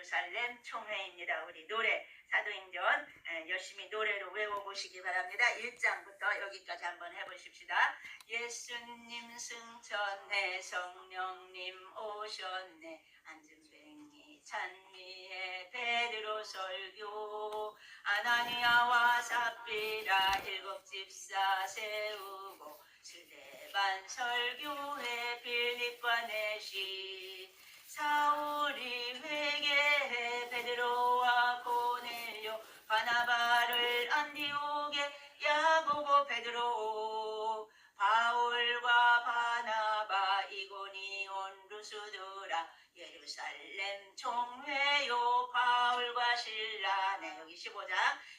예루살렘 총회입니다. 우리 노래 사도행전 열심히 노래로 외워보시기 바랍니다. 1장부터 여기까지 한번 해보십시다. 예수님 승천해 성령님 오셨네 안진뱅이 찬미해 베드로 설교 아나니아와 삽비라 7 집사 세우고 스데반 설교해 빌립과 내시 사울이 회개해 베드로와 고넬료 바나바를 안디옥에 야고보 베드로 바울과 바나바 이고니온 루스드라 예루살렘 총회요 바울과 신라. 네, 여기 15장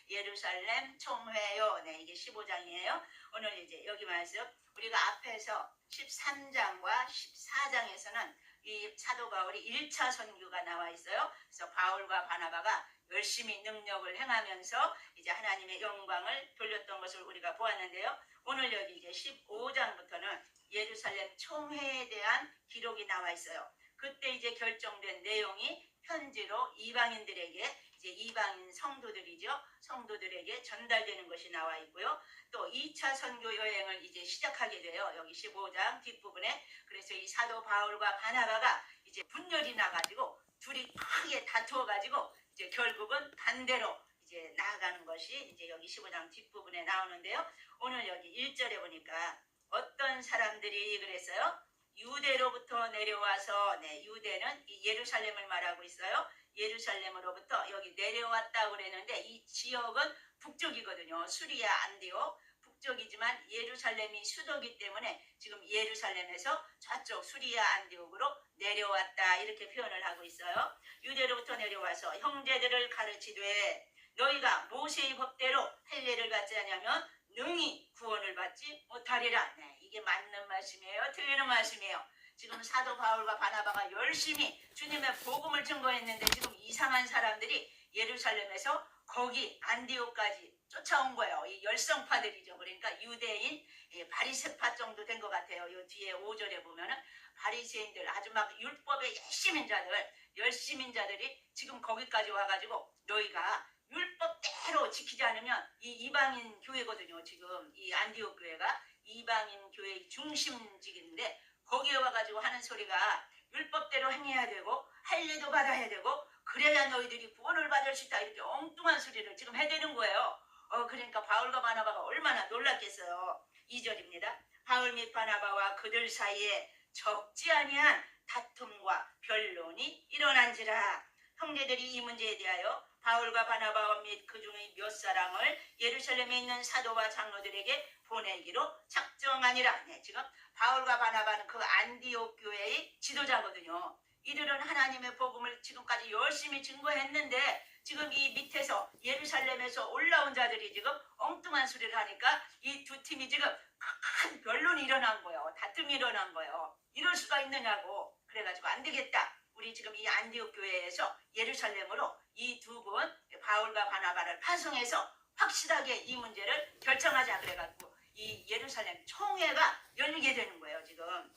예루살렘 총회요. 네, 이게 15장이에요. 오늘 이제 여기 말씀 우리가 앞에서 13장과 14장에서는 이 사도 바울이 1차 선교가 나와 있어요. 그래서 바울과 바나바가 열심히 능력을 행하면서 이제 하나님의 영광을 돌렸던 것을 우리가 보았는데요. 오늘 여기 이제 15장부터는 예루살렘 총회에 대한 기록이 나와 있어요. 그때 이제 결정된 내용이 편지로 이방인들에게 이제 이방인 성도들이죠. 성도들에게 전달되는 것이 나와 있고요. 또 2차 선교 여행을 이제 시작하게 돼요. 여기 15장 뒷부분에. 그래서 이 사도 바울과 바나바가 이제 분열이 나가지고 둘이 크게 다투어가지고 이제 결국은 반대로 이제 나아가는 것이 이제 여기 15장 뒷부분에 나오는데요. 오늘 여기 1절에 보니까 어떤 사람들이 그랬어요? 유대로부터 내려와서, 네, 유대는 이 예루살렘을 말하고 있어요. 예루살렘으로부터 여기 내려왔다고 그랬는데 이 지역은 북쪽이거든요. 수리아 안디옥 북쪽이지만 예루살렘이 수도이기 때문에 지금 예루살렘에서 저쪽 수리아 안디옥으로 내려왔다 이렇게 표현을 하고 있어요. 유대로부터 내려와서 형제들을 가르치되 너희가 모세의 법대로 할례를 받지 않으면 능히 구원을 받지 못하리라. 네, 이게 맞는 말씀이에요? 틀리는 말씀이에요? 지금 사도 바울과 바나바가 열심히 주님의 복음을 증거했는데 지금 이상한 사람들이 예루살렘에서 거기 안디옥까지 쫓아온 거예요. 이 열성파들이죠. 그러니까 유대인 바리새파 정도 된 것 같아요. 이 뒤에 5절에 보면은 바리새인들 아주 막 율법의 열심인자들이 지금 거기까지 와가지고 너희가 율법대로 지키지 않으면 이 이방인 교회거든요. 지금 이 안디옥 교회가 이방인 교회의 중심직인데 거기에 와가지고 하는 소리가 율법대로 행해야 되고 할례도 받아야 되고 그래야 너희들이 구원을 받을 수 있다 이렇게 엉뚱한 소리를 지금 해대는 거예요. 그러니까 바울과 바나바가 얼마나 놀랐겠어요. 2절입니다. 바울 및 바나바와 그들 사이에 적지 아니한 다툼과 변론이 일어난지라. 형제들이 이 문제에 대하여 바울과 바나바 및 그 중의 몇 사람을 예루살렘에 있는 사도와 장로들에게 보내기로 작정하니라. 네, 지금 바울과 바나바는 그 안디옥 교회의 지도자거든요. 이들은 하나님의 복음을 지금까지 열심히 증거했는데 지금 이 밑에서 예루살렘에서 올라온 자들이 지금 엉뚱한 소리를 하니까 이 두 팀이 지금 큰 변론이 일어난 거예요. 다툼이 일어난 거예요. 이럴 수가 있느냐고. 그래가지고 안 되겠다. 우리 지금 이 안디옥 교회에서 예루살렘으로 이 두 분 바울과 바나바를 파송해서 확실하게 이 문제를 결정하자 그래가지고 이 예루살렘 총회가 열리게 되는 거예요. 지금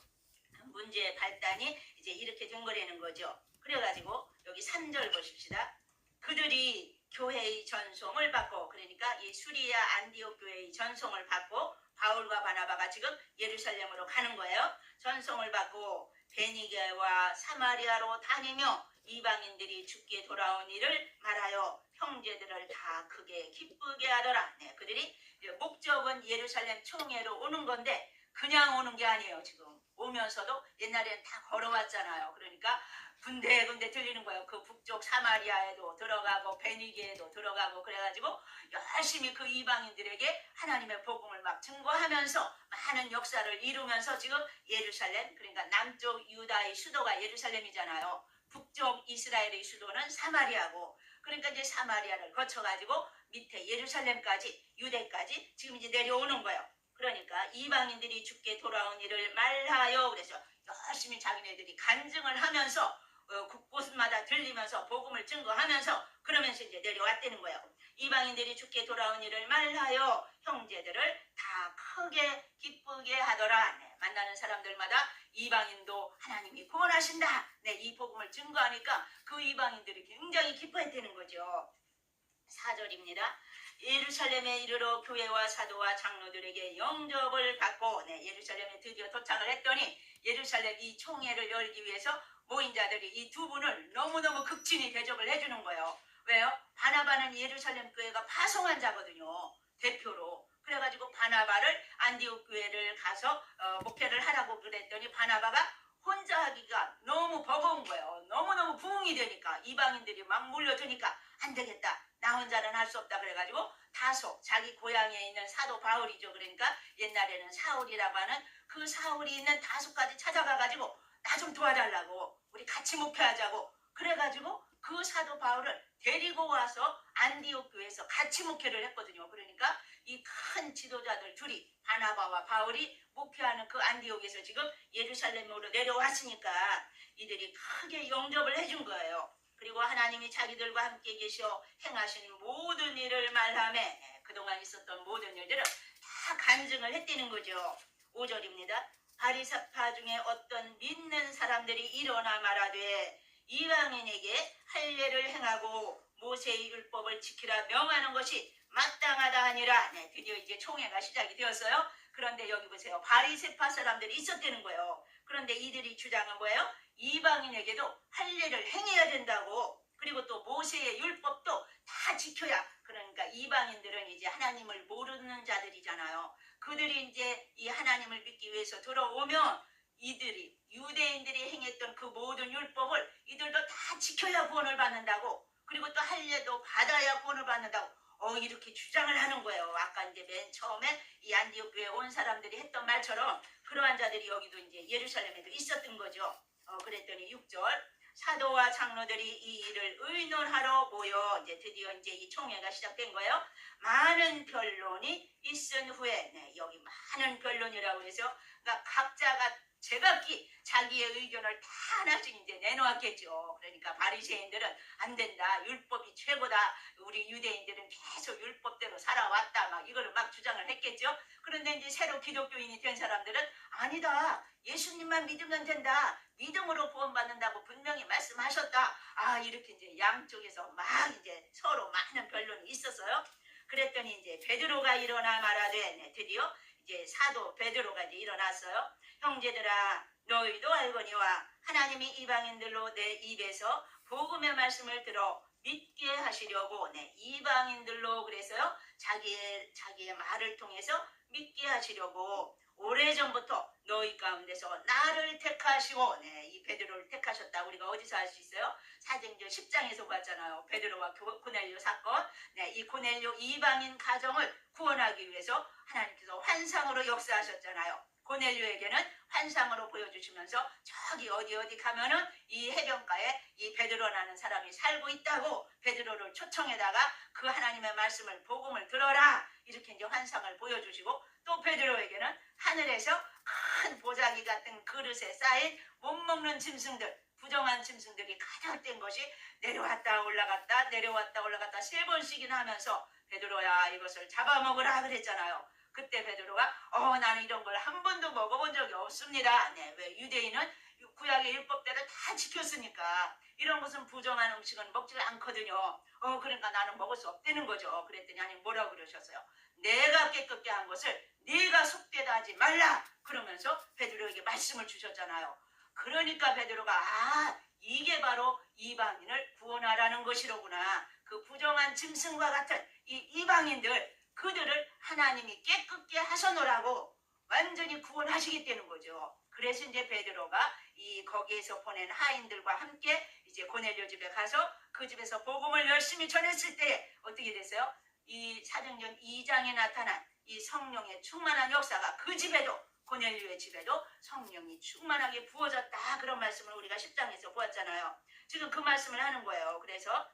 문제의 발단이 이제 이렇게 된 거라는 거죠. 그래가지고 여기 3절 보십시다. 그들이 교회의 전송을 받고, 그러니까 이 수리아 안디옥 교회의 전송을 받고 바울과 바나바가 지금 예루살렘으로 가는 거예요. 전송을 받고 베니게와 사마리아로 다니며 이방인들이 죽게 돌아온 일을 말하여 형제들을 다 크게 기쁘게 하더라. 네, 그들이 목적은 예루살렘 총회로 오는 건데 그냥 오는 게 아니에요. 지금 오면서도 옛날에는 다 걸어왔잖아요. 그러니까 군데군데 들리는 거예요. 그 북쪽 사마리아에도 들어가고 베니게에도 들어가고 그래가지고 열심히 그 이방인들에게 하나님의 복음을 막 증거하면서 많은 역사를 이루면서 지금 예루살렘, 그러니까 남쪽 유다의 수도가 예루살렘이잖아요. 북쪽 이스라엘의 수도는 사마리아고, 그러니까 이제 사마리아를 거쳐가지고 밑에 예루살렘까지 유대까지 지금 이제 내려오는 거예요. 그러니까 이방인들이 죽게 돌아온 일을 말하여 그래서 열심히 자기네들이 간증을 하면서 곳곳마다 들리면서 복음을 증거하면서 그러면서 이제 내려왔다는 거예요. 이방인들이 죽게 돌아온 일을 말하여 형제들을 다 크게 기쁘게 하더라. 네, 만나는 사람들마다 이방인도 하나님이 구원하신다. 네, 이 복음을 증거하니까 그 이방인들이 굉장히 기뻐했다는 거죠. 4절입니다. 예루살렘에 이르러 교회와 사도와 장로들에게 영접을 받고 예루살렘에 드디어 도착을 했더니 예루살렘 이 총회를 열기 위해서 모인 자들이 이 두 분을 너무너무 극진히 대접을 해주는 거예요. 왜요? 바나바는 예루살렘 교회가 파송한 자거든요. 대표로. 그래가지고 바나바를 안디옥 교회를 가서 목회를 하라고 그랬더니 바나바가 혼자 하기가 너무 버거운 거예요. 너무너무 부흥이 되니까 이방인들이 막 몰려드니까 안 되겠다. 나 혼자는 할 수 없다. 그래가지고 다소 자기 고향에 있는 사도 바울이죠. 그러니까 옛날에는 사울이라고 하는 그 사울이 있는 다소까지 찾아가가지고 나 좀 도와달라고 우리 같이 목회하자고 그래가지고 그 사도 바울을 데리고 와서 안디옥 교회에서 같이 목회를 했거든요. 그러니까 이 큰 지도자들 둘이 바나바와 바울이 목회하는 그 안디옥에서 지금 예루살렘으로 내려왔으니까 이들이 크게 영접을 해준 거예요. 그리고 하나님이 자기들과 함께 계셔 행하신 모든 일을 말하며 그동안 있었던 모든 일들을 다 간증을 했다는 거죠. 5절입니다. 바리새파 중에 어떤 믿는 사람들이 일어나 말하되 이방인에게 할례를 행하고 모세의 율법을 지키라 명하는 것이 마땅하다 하니라. 드디어 이제 총회가 시작이 되었어요. 그런데 여기 보세요. 바리새파 사람들이 있었다는 거예요. 그런데 이들이 주장은 뭐예요? 이방인에게도 할례를 행해야 된다고. 그리고 또 모세의 율법도 다 지켜야. 그러니까 이방인들은 이제 하나님을 모르는 자들이잖아요. 그들이 이제 이 하나님을 믿기 위해서 들어오면 이들이 유대인들이 행했던 그 모든 율법을 이들도 다 지켜야 구원을 받는다고. 그리고 또 할례도 받아야 구원을 받는다고. 이렇게 주장을 하는 거예요. 아까 이제 맨 처음에 이 안디옥 교회에 온 사람들이 했던 말처럼 그러한 자들이 여기도 이제 예루살렘에도 있었던 거죠. 그랬더니 6절 사도와 장로들이 이 일을 의논하러 모여 이제 드디어 이제 이 총회가 시작된 거예요. 많은 변론이 있은 후에 여기 많은 변론이라고 해서 그러니까 각자가 제각기 자기의 의견을 다 하나씩 이제 내놓았겠죠. 그러니까 바리새인들은 안 된다. 율법이 최고다. 우리 유대인들은 계속 율법대로 살아왔다. 막 이거를 막 주장을 했겠죠. 그런데 이제 새로 기독교인이 된 사람들은 아니다. 예수님만 믿으면 된다. 믿음으로 구원받는다고 분명히 말씀하셨다. 이렇게 이제 양쪽에서 막 이제 서로 많은 변론이 있었어요. 그랬더니 이제 베드로가 일어나 말하되 드디어 이제 사도 베드로가 이제 일어났어요. 형제들아 너희도 알거니와 하나님이 이방인들로 내 입에서 복음의 말씀을 들어 믿게 하시려고 이방인들로 그래서요 자기의 말을 통해서 믿게 하시려고 오래전부터 너희 가운데서 나를 택하시고 이 베드로를 택하셨다. 우리가 어디서 알 수 있어요? 사도행전 10장에서 봤잖아요. 베드로와 고넬료 사건. 이 고넬료 이방인 가정을 구원하기 위해서 하나님께서 환상으로 역사하셨잖아요. 고넬료에게는 환상으로 보여주시면서 저기 어디 가면은 이 해변가에 이 베드로라는 사람이 살고 있다고 베드로를 초청해다가 그 하나님의 말씀을 복음을 들어라 이렇게 이제 환상을 보여주시고 또 베드로에게는 하늘에서 큰 보자기 같은 그릇에 쌓인 못 먹는 짐승들 부정한 짐승들이 가득 된 것이 내려왔다 올라갔다 내려왔다 올라갔다 3번씩이나 하면서 베드로야 이것을 잡아먹으라 그랬잖아요. 그때 베드로가 나는 이런 걸 한 번도 먹어본 적이 없습니다. 왜 유대인은 구약의 율법대로 다 지켰으니까 이런 것은 부정한 음식은 먹지 않거든요. 그러니까 나는 먹을 수 없다는 거죠. 그랬더니 하나님 뭐라고 그러셨어요? 내가 깨끗게 한 것을 네가 속되다 하지 말라. 그러면서 베드로에게 말씀을 주셨잖아요. 그러니까 베드로가 이게 바로 이방인을 구원하라는 것이로구나. 그 부정한 짐승과 같은 이 이방인들 그들을 하나님이 깨끗게 하셔놓으라고 완전히 구원하시겠다는 거죠. 그래서 이제 베드로가 이 거기에서 보낸 하인들과 함께 이제 고넬료 집에 가서 그 집에서 복음을 열심히 전했을 때 어떻게 됐어요? 이 사도행전 2장에 나타난 이 성령의 충만한 역사가 그 집에도 고넬료의 집에도 성령이 충만하게 부어졌다. 그런 말씀을 우리가 10장에서 보았잖아요. 지금 그 말씀을 하는 거예요. 그래서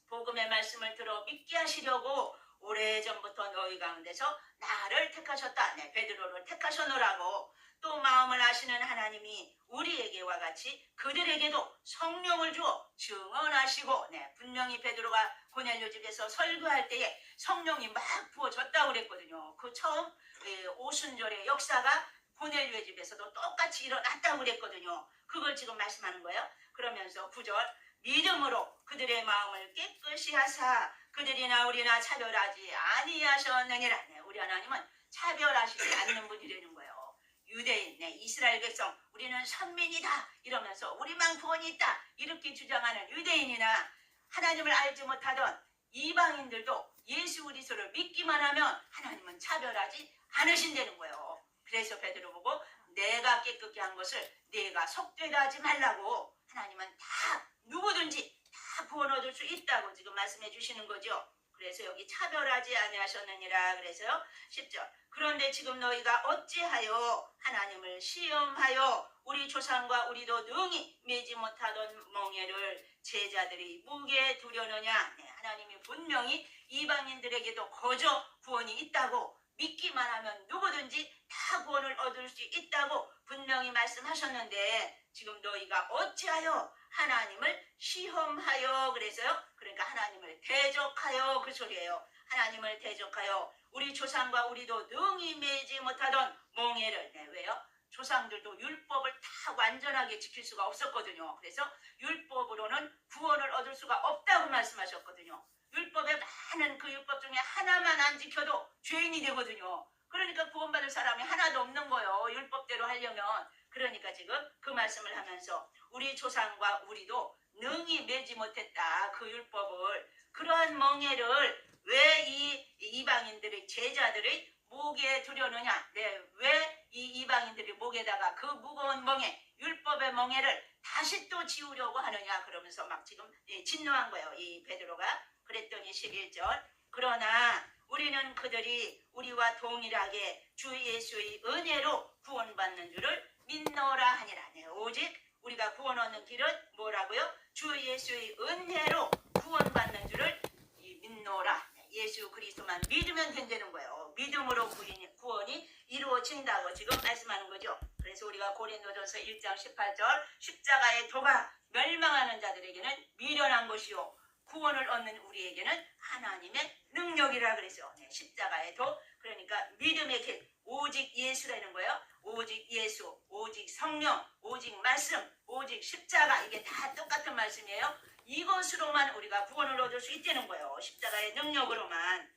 복음의 말씀을 들어 믿게 하시려고 오래전부터 너희 가운데서 나를 택하셨다. 베드로를 택하셨노라고. 또 마음을 아시는 하나님이 우리에게와 같이 그들에게도 성령을 주어 증언하시고 분명히 베드로가 고넬료 집에서 설교할 때에 성령이 막 부어졌다고 그랬거든요. 그 처음 오순절의 역사가 고넬료의 집에서도 똑같이 일어났다고 그랬거든요. 그걸 지금 말씀하는 거예요. 그러면서 9절 믿음으로 그들의 마음을 깨끗이 하사 그들이나 우리나 차별하지 아니하셨느니라. 네, 우리 하나님은 차별하시지 않는 분이라는 거예요. 유대인, 네, 이스라엘 백성, 우리는 선민이다 이러면서 우리만 구원이 있다 이렇게 주장하는 유대인이나 하나님을 알지 못하던 이방인들도 예수 그리스도를 믿기만 하면 하나님은 차별하지 않으신다는 거예요. 그래서 베드로 보고 내가 깨끗게 한 것을 네가 속되다 하지 말라고, 하나님은 다 누구든지 다 구원 얻을 수 있다고 지금 말씀해 주시는 거죠. 그래서 여기 차별하지 아니하셨느니라 그래서요. 10절 그런데 지금 너희가 어찌하여 하나님을 시험하여 우리 조상과 우리도 능히 매지 못하던 멍에를 제자들이 무게 두려느냐. 네, 하나님이 분명히 이방인들에게도 거저 구원이 있다고, 믿기만 하면 누구든지 다 구원을 얻을 수 있다고 분명히 말씀하셨는데 지금 너희가 어찌하여 하나님을 시험하여 그래서요. 그러니까 하나님을 대적하여 그 소리예요. 하나님을 대적하여 우리 조상과 우리도 능히 매지 못하던 멍에를. 네, 왜요? 조상들도 율법을 다 완전하게 지킬 수가 없었거든요. 그래서 율법으로는 구원을 얻을 수가 없다고 말씀하셨거든요. 율법에 많은 그 율법 중에 하나만 안 지켜도 죄인이 되거든요. 그러니까 구원받을 사람이 하나도 없는 거예요. 율법대로 하려면. 그러니까 지금 그 말씀을 하면서 우리 조상과 우리도 능히 매지 못했다. 그 율법을. 그러한 멍에를 왜 이 이방인들의 제자들의 목에 두려느냐. 네, 왜 이 이방인들이 목에다가 그 무거운 멍에, 율법의 멍에를 다시 또 지우려고 하느냐. 그러면서 막 지금 진노한 거예요. 이 베드로가. 그랬더니 11절 그러나 우리는 그들이 우리와 동일하게 주 예수의 은혜로 구원받는 줄을 믿노라 하니라. 네, 오직 우리가 구원 얻는 길은 뭐라고요? 주 예수의 은혜로 구원받는 줄을 믿노라. 네, 예수 그리스도만 믿으면 된다는 거예요. 믿음으로 구원이 이루어진다고 지금 말씀하는 거죠. 그래서 우리가 고린도전서 1장 18절 십자가의 도가 멸망하는 자들에게는 미련한 것이요 구원을 얻는 우리에게는 하나님의 능력이라 그랬어요. 네, 십자가의 도, 그러니까 믿음의 길, 오직 예수라는 거예요. 오직 예수, 오직 성령, 오직 말씀, 오직 십자가, 이게 다 똑같은 말씀이에요. 이것으로만 우리가 구원을 얻을 수 있다는 거예요. 십자가의 능력으로만.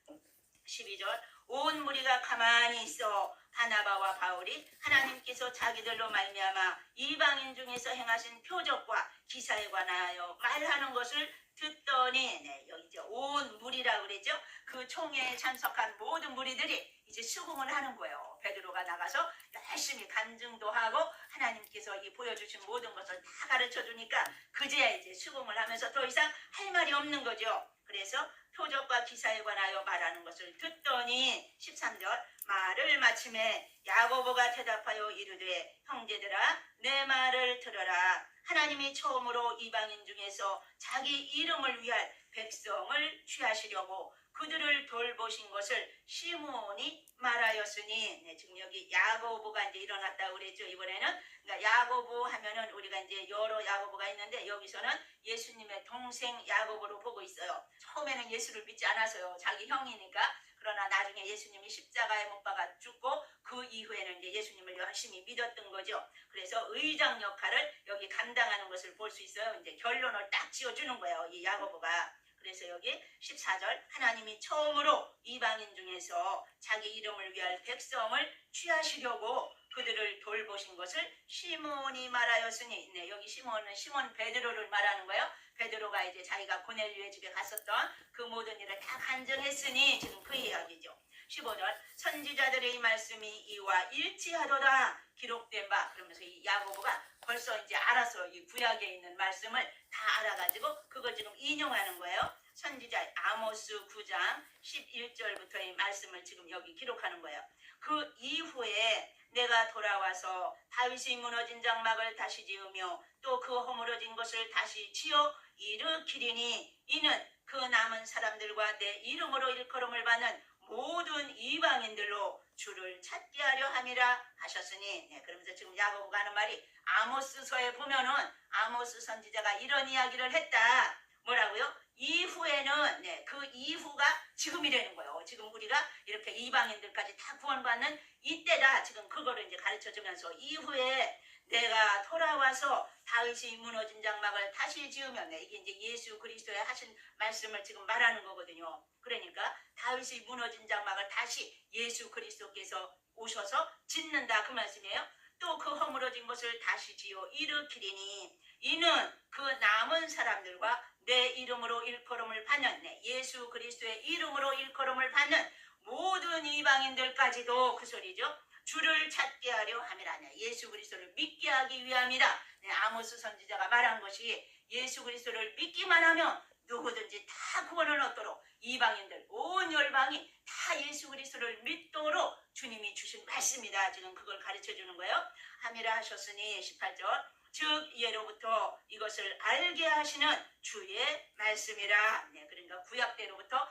12절 온 무리가 가만히 있어 바나바와 바울이 하나님께서 자기들로 말미암아 이방인 중에서 행하신 표적과 기사에 관하여 말하는 것을 듣더니, 네, 여기 이제 온 무리라고 그랬죠. 그 총회에 참석한 모든 무리들이 이제 수긍을 하는 거예요. 베드로가 나가서 열심히 간증도 하고 하나님께서 이 보여주신 모든 것을 다 가르쳐 주니까 그제야 이제 수긍을 하면서 더 이상 할 말이 없는 거죠. 그래서 표적과 기사에 관하여 말하는 것을 듣더니 13절 말을 마침에 야고보가 대답하여 이르되 형제들아 내 말을 들어라. 하나님이 처음으로 이방인 중에서 자기 이름을 위할 백성을 취하시려고 그들을 돌보신 것을 시므온이 말하였으니. 네, 지금 여기 야고보가 이제 일어났다고 그랬죠. 이번에는 그러니까 야고보 하면은 우리가 이제 여러 야고보가 있는데 여기서는 예수님의 동생 야고보로 보고 있어요. 처음에는 예수를 믿지 않아서요. 자기 형이니까. 그러나 나중에 예수님이 십자가에 못 박아 죽고 그 이후에는 이제 예수님을 열심히 믿었던 거죠. 그래서 의장 역할을 여기 감당하는 것을 볼 수 있어요. 이제 결론을 딱 지어주는 거예요. 이 야고보가. 그래서 여기 14절 하나님이 처음으로 이방인 중에서 자기 이름을 위할 백성을 취하시려고 그들을 돌보신 것을 시몬이 말하였으니. 네, 여기 시몬은 시몬 베드로를 말하는 거예요. 베드로가 이제 자기가 고넬료의 집에 갔었던 그 모든 일을 다 간증했으니 지금 그 이야기죠. 15절 선지자들의 말씀이 이와 일치하도다 기록된 바. 그러면서 이 야고보가 벌써 이제 알아서 이 구약에 있는 말씀을 다 알아가지고 그걸 지금 인용하는 거예요. 선지자 아모스 9장 11절부터의 말씀을 지금 여기 기록하는 거예요. 그 이후에 내가 돌아와서 다윗이 무너진 장막을 다시 지으며 또 그 허물어진 것을 다시 지어 일으키리니 이는 그 남은 사람들과 내 이름으로 일컬음을 받는 모든 이방인들로 주를 찾게 하려 함이라 하셨으니. 네, 그러면서 지금 야고보가 하는 말이 아모스서에 보면은 아모스 선지자가 이런 이야기를 했다. 뭐라고요? 이후에는, 네, 그 이후가 지금이라는 거예요. 지금 우리가 이렇게 이방인들까지 다 구원받는 이때다. 지금 그거를 이제 가르쳐주면서 이후에 내가 돌아와서 다윗이 무너진 장막을 다시 지으면, 이게 이제 예수 그리스도의 하신 말씀을 지금 말하는 거거든요. 그러니까 다윗이 무너진 장막을 다시 예수 그리스도께서 오셔서 짓는다 그 말씀이에요. 또 그 허물어진 것을 다시 지어 일으키리니 이는 그 남은 사람들과 내 이름으로 일컬음을 받는, 예수 그리스도의 이름으로 일컬음을 받는 모든 이방인들까지도, 그 소리죠, 주를 찾게 하려 함이라. 예수 그리스도를 믿게 하기 위함이라. 아모스 선지자가 말한 것이 예수 그리스도를 믿기만 하면 누구든지 다 구원을 얻도록, 이방인들 온 열방이 다 예수 그리스도를 믿도록 주님이 주신 말씀이다. 지금 그걸 가르쳐주는 거예요. 함이라 하셨으니 18절 즉 예로부터 이것을 알게 하시는 주의 말씀이라. 그러니까 구약 때로부터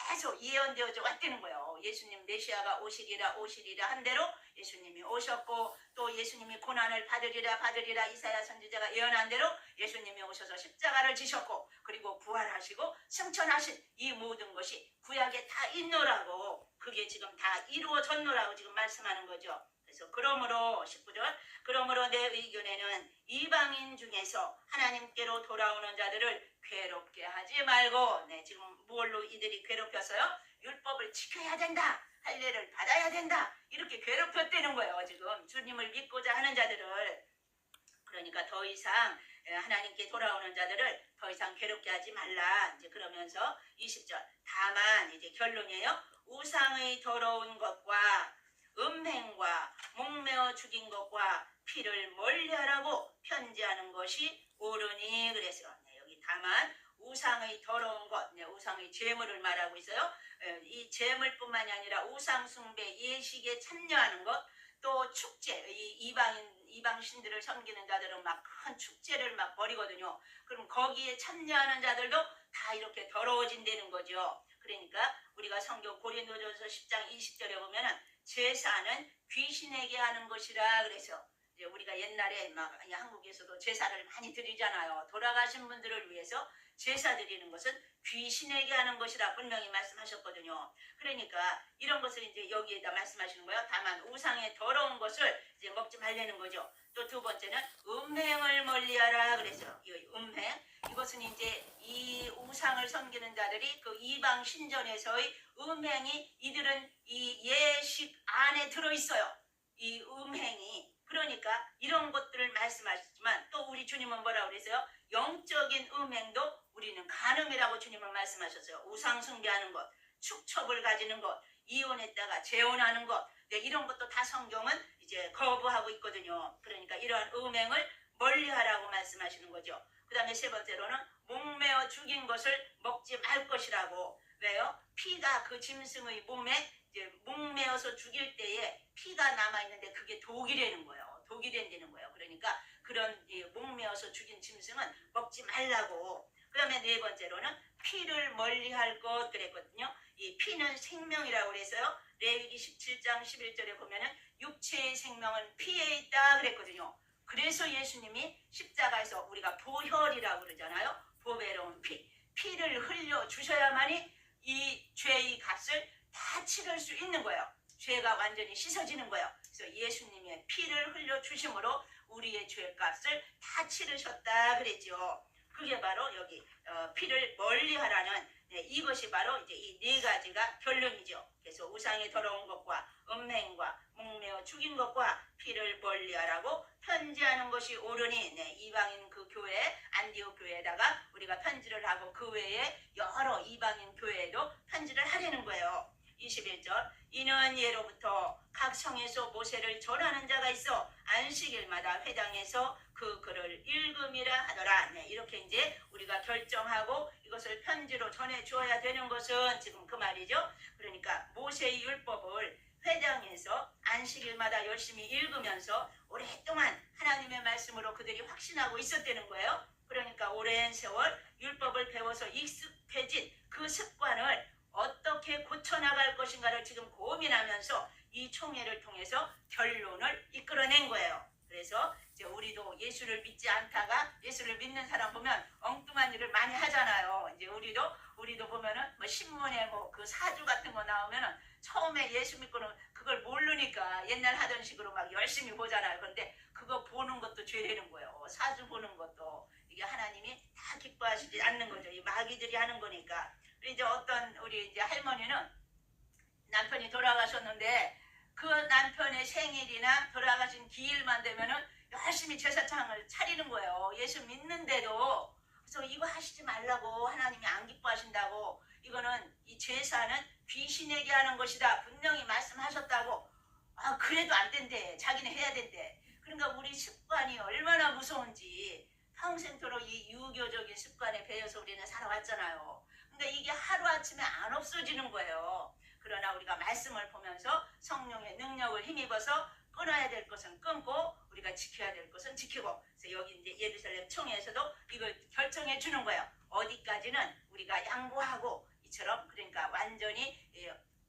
계속 예언되어져 왔다는 거예요. 예수님 메시아가 오시리라 한 대로 예수님이 오셨고, 또 예수님이 고난을 받으리라 이사야 선지자가 예언한 대로 예수님이 오셔서 십자가를 지셨고, 그리고 부활하시고 승천하신 이 모든 것이 구약에 다 있노라고, 그게 지금 다 이루어졌노라고 지금 말씀하는 거죠. 그래서 그러므로 19절 그러므로 내 의견에는 이방인 중에서 하나님께로 돌아오는 자들을 괴롭게 하지 말고, 지금 뭘로 이들이 괴롭혔어요? 율법을 지켜야 된다, 할례를 받아야 된다, 이렇게 괴롭혔다는 거예요. 지금 주님을 믿고자 하는 자들을. 그러니까 더 이상 하나님께 돌아오는 자들을 더 이상 괴롭게 하지 말라. 이제 그러면서 20절 다만 이제 결론이에요. 우상의 더러운 것과 음행과 목매어 죽인 것과 피를 멀리하라고 편지하는 것이 옳으니. 그래서 여기 다만 우상의 더러운 것, 우상의 제물을 말하고 있어요. 이 제물뿐만이 아니라 우상 숭배, 예식에 참여하는 것, 또 축제, 이 이방 신들을 섬기는 자들은 막 큰 축제를 막 벌이거든요. 그럼 거기에 참여하는 자들도 다 이렇게 더러워진다는 거죠. 그러니까 우리가 성경 고린도전서 10장 20절에 보면은 제사는 귀신에게 하는 것이라. 그래서 이제 우리가 옛날에 막 한국에서도 제사를 많이 드리잖아요. 돌아가신 분들을 위해서 제사 드리는 것은 귀신에게 하는 것이라 분명히 말씀하셨거든요. 그러니까 이런 것을 이제 여기에다 말씀하시는 거예요. 다만 우상의 더러운 것을 이제 먹지 말라는 거죠. 또 두 번째는 음행을 멀리하라. 그래서 이 음행, 이것은 이제 이 우상을 섬기는 자들이 그 이방 신전에서의 음행이, 이들은 이 예식 안에 들어있어요. 이 음행이. 그러니까 이런 것들을 말씀하시지만 또 우리 주님은 뭐라고 그랬어요? 영적인 음행도 우리는 간음이라고 주님은 말씀하셨어요. 우상 숭배하는 것, 축첩을 가지는 것, 이혼했다가 재혼하는 것, 이런 것도 다 성경은 이제 거부하고 있거든요. 그러니까 이러한 음행을 멀리하라고 말씀하시는 거죠. 그 다음에 세 번째로는 목매어 죽인 것을 먹지 말 것이라고. 왜요? 피가 그 짐승의 몸에 이제 목매어서 죽일 때에 피가 남아있는데 그게 독이 되는 거예요. 독이 된다는 거예요. 그러니까 그런 목매어서 죽인 짐승은 먹지 말라고. 그 다음에 네 번째로는 피를 멀리할 것 그랬거든요. 이 피는 생명이라고 그래서요. 레위기 17장 11절에 보면은 육체의 생명은 피에 있다 그랬거든요. 그래서 예수님이 십자가에서 우리가 보혈이라고 그러잖아요. 보배로운 피를 흘려 주셔야만이 이 죄의 값을 다 치를 수 있는 거예요. 죄가 완전히 씻어지는 거예요. 그래서 예수님의 피를 흘려 주심으로 우리의 죄값을 다 치르셨다 그랬죠. 그게 바로 여기 피를 멀리하라는, 이것이 바로 이제 이 네 가지가 결론이죠. 그래서 우상이 더러운 것과 음행과 목매어 죽인 것과 피를 멀리하라고 편지하는 것이 옳으니. 이방인 그 교회, 안디옥 교회에다가 우리가 편지를 하고 그 외에 여러 이방인 교회에도 편지를 하려는 거예요. 21절 이는 예로부터 각 성에서 모세를 전하는 자가 있어 안식일마다 회당에서 그 글을 읽음이라 하더라. 이렇게 이제 우리가 결정하고 이것을 편지로 전해 주어야 되는 것은 지금 그 말이죠. 그러니까 모세의 율법을 회당에서 안식일마다 열심히 읽으면서 오랫동안 하나님의 말씀으로 그들이 확신하고 있었다는 거예요. 그러니까 오랜 세월 율법을 배워서 익숙해진 그 습관을 어떻게 고쳐나갈 것인가를 지금 고민하면서 이 총회를 통해서 결론을 이끌어낸 거예요. 그래서 이제 우리도 예수를 믿지 않다가 예수를 믿는 사람 보면 엉뚱한 일을 많이 하잖아요. 이제 우리도 우리도 보면은 뭐 신문에 뭐 그 사주 같은 거 나오면은 처음에 예수 믿고는 그걸 모르니까 옛날 하던 식으로 막 열심히 보잖아요. 그런데 그거 보는 것도 죄되는 거예요. 사주 보는 것도 이게 하나님이 다 기뻐하시지 않는 거죠. 이 마귀들이 하는 거니까. 이제 어떤 우리 이제 할머니는 남편이 돌아가셨는데 그 남편의 생일이나 돌아가신 기일만 되면은 열심히 제사상을 차리는 거예요. 예수 믿는데도. 그래서 이거 하시지 말라고 하나님이 안 기뻐하신다고, 이거는 이 제사는 귀신에게 하는 것이다 분명히 말씀하셨다고. 아 그래도 안 된대. 자기는 해야 된대. 그러니까 우리 습관이 얼마나 무서운지 평생토록 이 유교적인 습관에 배어서 우리는 살아왔잖아요. 근데 이게 하루아침에 안 없어지는 거예요. 그러나 우리가 말씀을 보면서 성령의 능력을 힘입어서 끊어야 될 것은 끊고 우리가 지켜야 될 것은 지키고, 그래서 여기 이제 예루살렘 총회에서도 이걸 결정해 주는 거예요. 어디까지는 우리가 양보하고 이처럼, 그러니까 완전히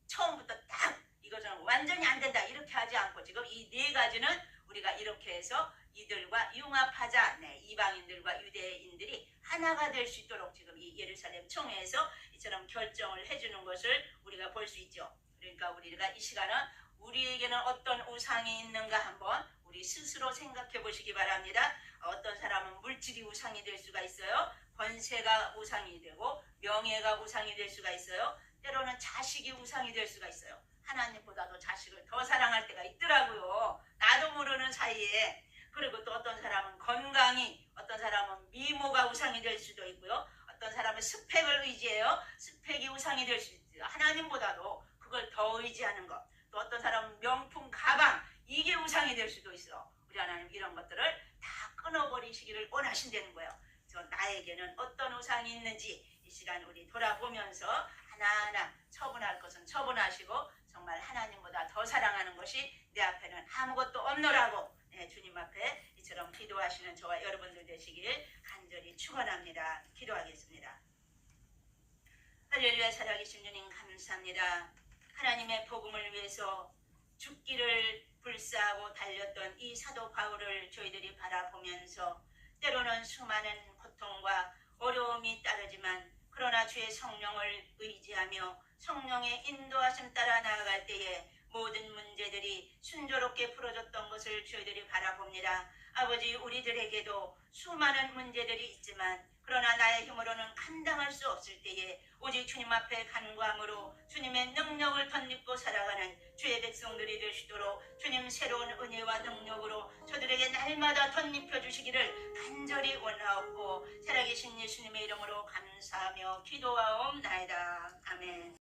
처음부터 딱 이것은 완전히 안 된다 이렇게 하지 않고 지금 이 네 가지는 우리가 이렇게 해서 이들과 융합하자. 네, 이방인들과 유대인들이 하나가 될 수 있도록 지금 이 예루살렘 총회에서 이처럼 결정을 해주는 것을 우리가 볼 수 있죠. 그러니까 우리가 이 시간은 우리에게는 어떤 우상이 있는가 한번 우리 스스로 생각해 보시기 바랍니다. 어떤 사람은 물질이 우상이 될 수가 있어요. 권세가 우상이 되고 명예가 우상이 될 수가 있어요. 때로는 자식이 우상이 될 수가 있어요. 하나님보다도 자식을 더 사랑할 때가 있더라고요. 나도 모르는 사이에. 그리고 또 어떤 사람은 건강이, 어떤 사람은 미모가 우상이 될 수도 있고요. 어떤 사람은 스펙을 의지해요. 스펙이 우상이 될 수 있어요. 하나님보다도 그걸 더 의지하는 것. 또 어떤 사람은 명품 가방, 이게 우상이 될 수도 있어. 우리 하나님 이런 것들을 다 끊어버리시기를 원하신다는 거예요. 그래서 나에게는 어떤 우상이 있는지 이 시간 우리 돌아보면서 하나하나 처분할 것은 처분하시고 정말 하나님보다 더 사랑하는 것이 내 앞에는 아무것도 없노라고, 네, 주님 앞에 이처럼 기도하시는 저와 여러분들 되시길 간절히 축원합니다. 기도하겠습니다. 할렐루야. 살아계신 주님 감사합니다. 하나님의 복음을 위해서 죽기를 불사하고 달렸던 이 사도 바울을 저희들이 바라보면서 때로는 수많은 고통과 어려움이 따르지만 그러나 주의 성령을 의지하며 성령의 인도하심 따라 나아갈 때에 모든 문제들이 순조롭게 풀어졌던 것을 저희들이 바라봅니다. 아버지, 우리들에게도 수많은 문제들이 있지만 그러나 나의 힘으로는 감당할 수 없을 때에 오직 주님 앞에 간구함으로 주님의 능력을 덧입고 살아가는 주의 백성들이 되시도록 주님 새로운 은혜와 능력으로 저들에게 날마다 덧입혀 주시기를 간절히 원하옵고 살아계신 예수님의 이름으로 감사하며 기도하옵나이다. 아멘.